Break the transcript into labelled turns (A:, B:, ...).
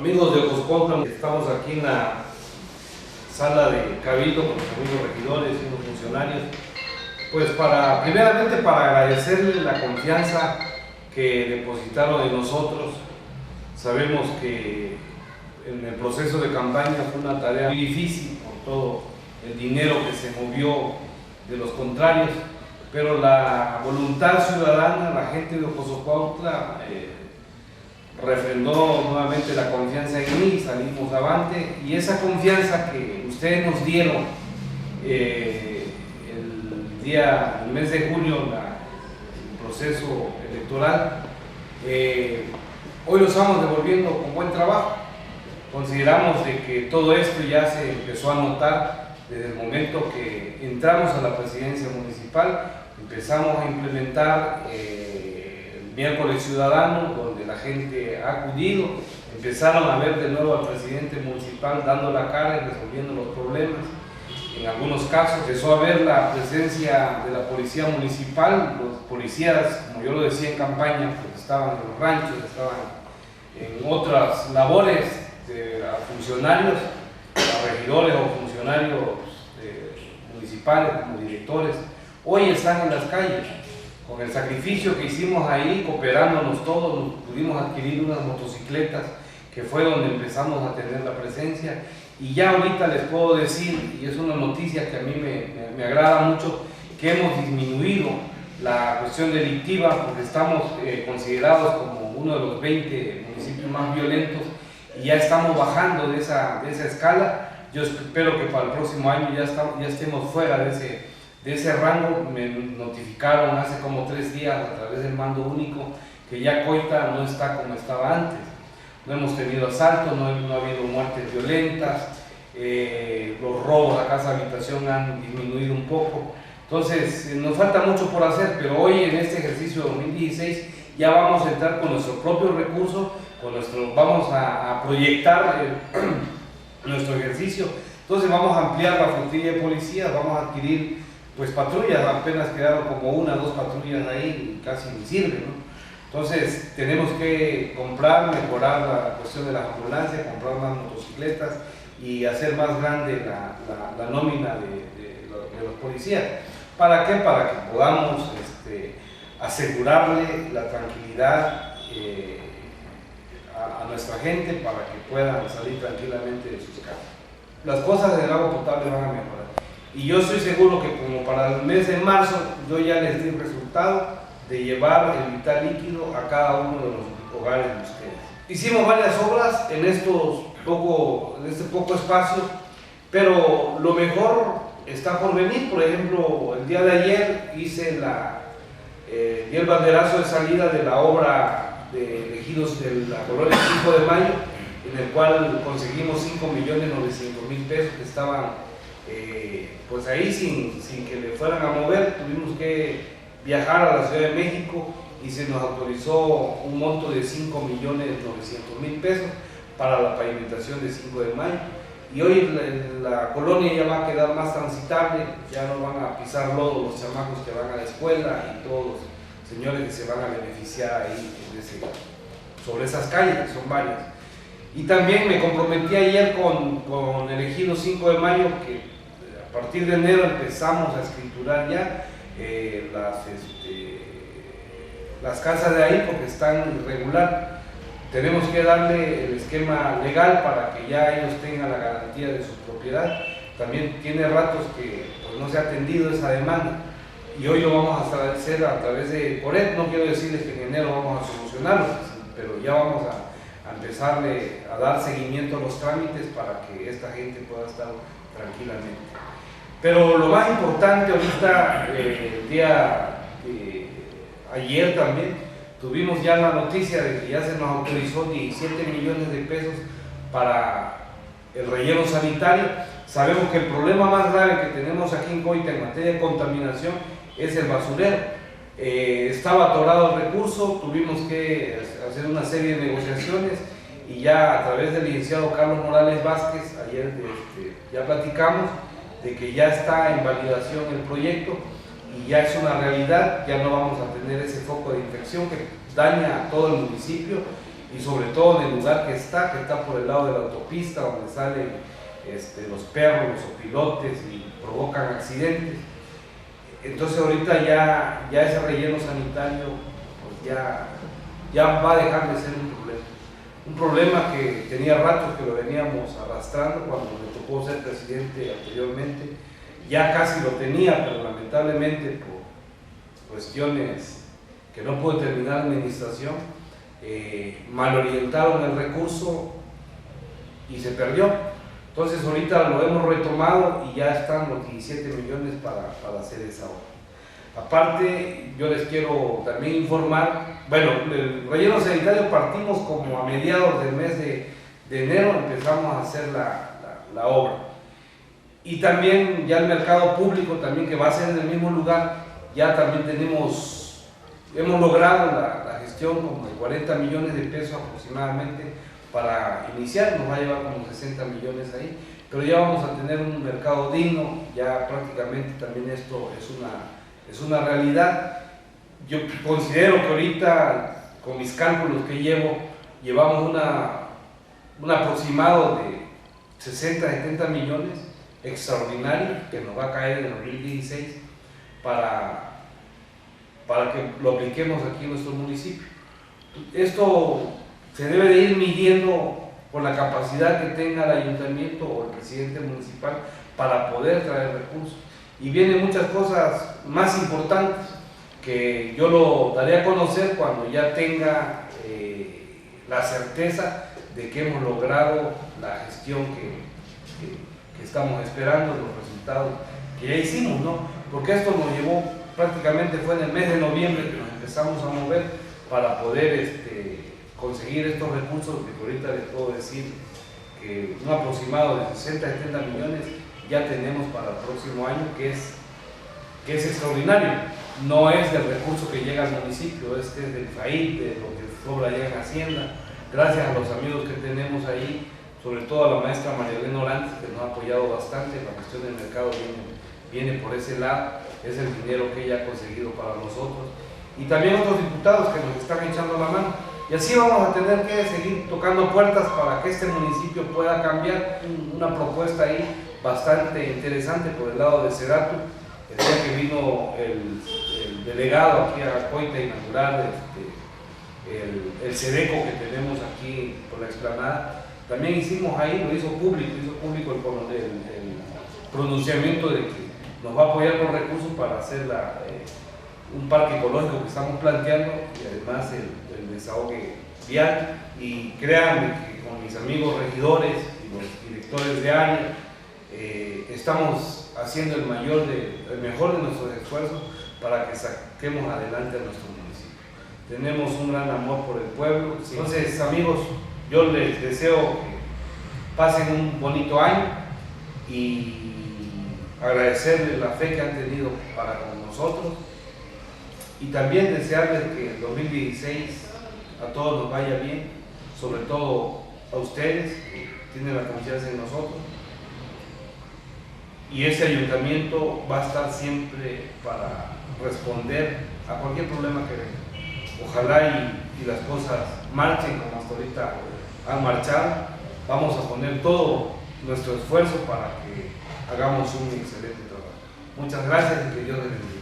A: Amigos de Ocoscuautla, estamos aquí en la sala de Cabildo con los amigos regidores y los funcionarios, pues primeramente para agradecerles la confianza que depositaron en nosotros. Sabemos que en el proceso de campaña fue una tarea muy difícil por todo el dinero que se movió de los contrarios, pero la voluntad ciudadana, la gente de Ocoscuautla refrendó nuevamente la confianza en mí, salimos avante, y esa confianza que ustedes nos dieron el mes de junio, el proceso electoral, hoy lo estamos devolviendo con buen trabajo. Consideramos de que todo esto ya se empezó a notar desde el momento que entramos a la presidencia municipal. Empezamos a implementar el miércoles ciudadano, donde la gente ha acudido, empezaron a ver de nuevo al presidente municipal dando la cara y resolviendo los problemas. En algunos casos empezó a ver la presencia de la policía municipal. Los policías, como yo lo decía en campaña, pues estaban en los ranchos, estaban en otras labores a funcionarios, a regidores o funcionarios municipales como directores. Hoy están en las calles. Con el sacrificio que hicimos ahí, cooperándonos todos, pudimos adquirir unas motocicletas, que fue donde empezamos a tener la presencia. Y ya ahorita les puedo decir, y es una noticia que a mí me agrada mucho, que hemos disminuido la cuestión delictiva, porque estamos considerados como uno de los 20 municipios más violentos, y ya estamos bajando de esa escala. Yo espero que para el próximo año ya estemos fuera de ese rango. Me notificaron hace como 3 días a través del mando único que ya Coita no está como estaba antes. No hemos tenido asaltos, no ha habido muertes violentas, los robos a casa habitación han disminuido un poco. Entonces nos falta mucho por hacer, pero hoy en este ejercicio 2016 ya vamos a entrar con nuestros propios recursos, vamos a proyectar nuestro ejercicio. Entonces vamos a ampliar la flotilla de policías, vamos a adquirir pues patrullas. Apenas quedaron como 1 o 2 patrullas ahí y casi ni sirven, ¿no? Entonces tenemos que mejorar la cuestión de las ambulancias, comprar más motocicletas y hacer más grande la nómina de los policías. ¿Para qué? Para que podamos asegurarle la tranquilidad a nuestra gente, para que puedan salir tranquilamente de sus casas. Las cosas del agua potable van a mejorar. Y yo estoy seguro que como para el mes de marzo yo ya les di el resultado de llevar el vital líquido a cada uno de los hogares de ustedes. Hicimos varias obras en este poco espacio, pero lo mejor está por venir. Por ejemplo, el día de ayer di el banderazo de salida de la obra de ejidos de la colonia 5 de Mayo, en el cual conseguimos 5.900.000 pesos que estaban pues ahí sin que le fueran a mover. Tuvimos que viajar a la Ciudad de México y se nos autorizó un monto de 5.900.000 pesos para la pavimentación de 5 de Mayo. Y hoy la colonia ya va a quedar más transitable, ya no van a pisar lodo los chamacos que van a la escuela y todos los señores que se van a beneficiar ahí sobre esas calles, que son varias. Y también me comprometí ayer con el ejido 5 de Mayo, que a partir de enero empezamos a escriturar ya las casas de ahí, porque están irregular. Tenemos que darle el esquema legal para que ya ellos tengan la garantía de su propiedad. También tiene ratos que pues, no se ha atendido esa demanda, y hoy lo vamos a hacer a través de Coret. No quiero decirles que en enero vamos a solucionarlo, pero ya vamos a empezarle a dar seguimiento a los trámites para que esta gente pueda estar tranquilamente. Pero lo más importante ahorita, el día ayer también tuvimos ya la noticia de que ya se nos autorizó 17 millones de pesos para el relleno sanitario. Sabemos que el problema más grave que tenemos aquí en Coita en materia de contaminación es el basurero. Estaba atorado el recurso, tuvimos que hacer una serie de negociaciones y ya a través del licenciado Carlos Morales Vázquez, ayer ya platicamos de que ya está en validación el proyecto y ya es una realidad. Ya no vamos a tener ese foco de infección que daña a todo el municipio y sobre todo en el lugar que está por el lado de la autopista, donde salen los perros, los opilotes y provocan accidentes. Entonces ahorita ya ese relleno sanitario pues ya va a dejar de ser un problema que tenía ratos que lo veníamos arrastrando cuando me tocó ser presidente anteriormente. Ya casi lo tenía, pero lamentablemente por cuestiones que no pude terminar la administración, mal orientaron el recurso y se perdió. Entonces ahorita lo hemos retomado y ya están los 17 millones para hacer esa obra. Aparte, yo les quiero también informar, bueno, el relleno sanitario partimos como a mediados del mes de enero, empezamos a hacer la obra. Y también ya el mercado público, también que va a ser en el mismo lugar, ya también hemos logrado la gestión como de 40 millones de pesos aproximadamente para iniciar, nos va a llevar como 60 millones ahí, pero ya vamos a tener un mercado digno, ya prácticamente también esto es una realidad. Yo considero que ahorita, con mis cálculos que llevamos un aproximado de 60, 70 millones extraordinario que nos va a caer en el 2016 para que lo apliquemos aquí en nuestro municipio. Esto se debe de ir midiendo con la capacidad que tenga el ayuntamiento o el presidente municipal para poder traer recursos. Y vienen muchas cosas más importantes que yo lo daré a conocer cuando ya tenga la certeza de que hemos logrado la gestión que estamos esperando, los resultados que ya hicimos, ¿no? Porque esto nos llevó, prácticamente fue en el mes de noviembre que nos empezamos a mover para poder conseguir estos recursos, que ahorita les puedo decir que un aproximado de 60 a 70 millones ya tenemos para el próximo año, que es extraordinario. No es del recurso que llega al municipio, es del FAIT, de lo que sobra allá en Hacienda, gracias a los amigos que tenemos ahí, sobre todo a la maestra María Elena Orantes, que nos ha apoyado bastante. La cuestión del mercado viene por ese lado, es el dinero que ella ha conseguido para nosotros, y también otros diputados que nos están echando la mano. Y así vamos a tener que seguir tocando puertas para que este municipio pueda cambiar. Una propuesta ahí bastante interesante por el lado de Sedatu. El día que vino el delegado aquí a Coita a inaugurar el Sedeco que tenemos aquí por la explanada, también hicimos ahí, lo hizo público el pronunciamiento de que nos va a apoyar con recursos para hacer un parque ecológico que estamos planteando, y además el desahogue vial. Y créanme que con mis amigos regidores y los directores de área estamos haciendo el mejor de nuestros esfuerzos para que saquemos adelante a nuestro municipio. Tenemos un gran amor por el pueblo. Entonces, amigos, yo les deseo que pasen un bonito año y agradecerles la fe que han tenido para con nosotros, y también desearles que el 2016 a todos nos vaya bien, sobre todo a ustedes que tienen la confianza en nosotros, y ese ayuntamiento va a estar siempre para responder a cualquier problema que venga. Ojalá y las cosas marchen como hasta ahorita han marchado. Vamos a poner todo nuestro esfuerzo para que hagamos un excelente trabajo. Muchas gracias y que Dios les bendiga.